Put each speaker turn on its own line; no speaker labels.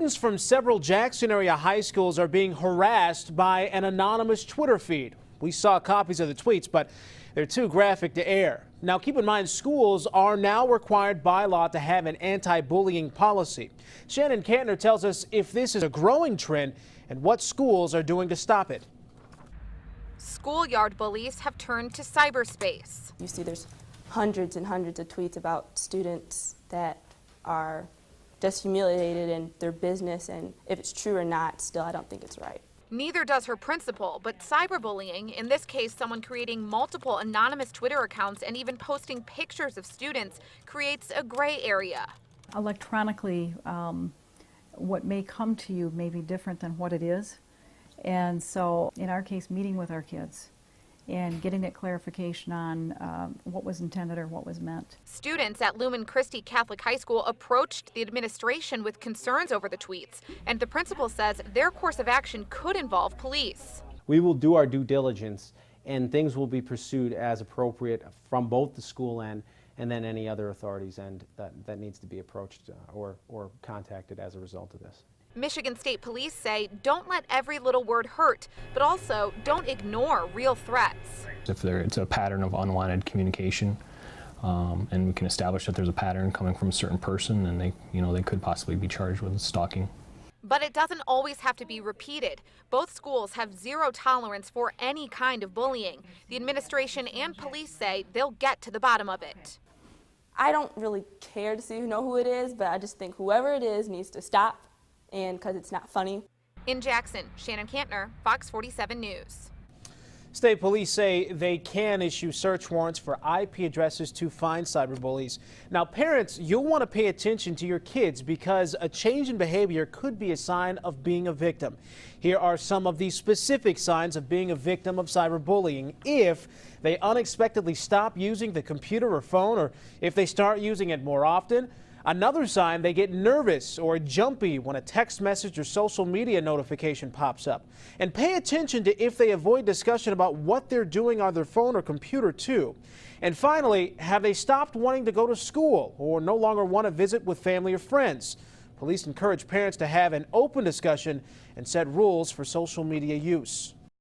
Students from several Jackson area high schools are being harassed by an anonymous Twitter feed. We saw copies of the tweets, but they're too graphic to air. Now, keep in mind, schools are now required by law to have an anti-bullying policy. Shannon Kantner tells us if this is a growing trend and what schools are doing to stop it.
Schoolyard bullies have turned to cyberspace.
You see there's hundreds and hundreds of tweets about students that are just humiliated in their business, and if it's true or not, still I don't think it's right.
Neither does her principal, but cyberbullying, in this case someone creating multiple anonymous Twitter accounts and even posting pictures of students, creates a gray area.
Electronically, what may come to you may be different than what it is. And so in our case, meeting with our kids and getting that clarification on what was intended or what was meant.
Students at Lumen Christi Catholic High School approached the administration with concerns over the tweets, and the principal says their course of action could involve police.
We will do our due diligence, and things will be pursued as appropriate from both the school end and then any other authorities end that needs to be approached or contacted as a result of this.
Michigan State Police say don't let every little word hurt, but also don't ignore real threats.
If it's a pattern of unwanted communication, and we can establish that there's a pattern coming from a certain person, and they could possibly be charged with stalking.
But it doesn't always have to be repeated. Both schools have zero tolerance for any kind of bullying. The administration and police say they'll get to the bottom of it.
I don't really care to know who it is, but I just think whoever it is needs to stop, and because it's not funny.
In Jackson, Shannon Kantner, Fox 47 News.
State police say they can issue search warrants for IP addresses to find cyberbullies. Now, parents, you'll want to pay attention to your kids because a change in behavior could be a sign of being a victim. Here are some of the specific signs of being a victim of cyberbullying if they unexpectedly stop using the computer or phone, or if they start using it more often. Another sign, they get nervous or jumpy when a text message or social media notification pops up. And pay attention to if they avoid discussion about what they're doing on their phone or computer too. And finally, have they stopped wanting to go to school or no longer want to visit with family or friends? Police encourage parents to have an open discussion and set rules for social media use.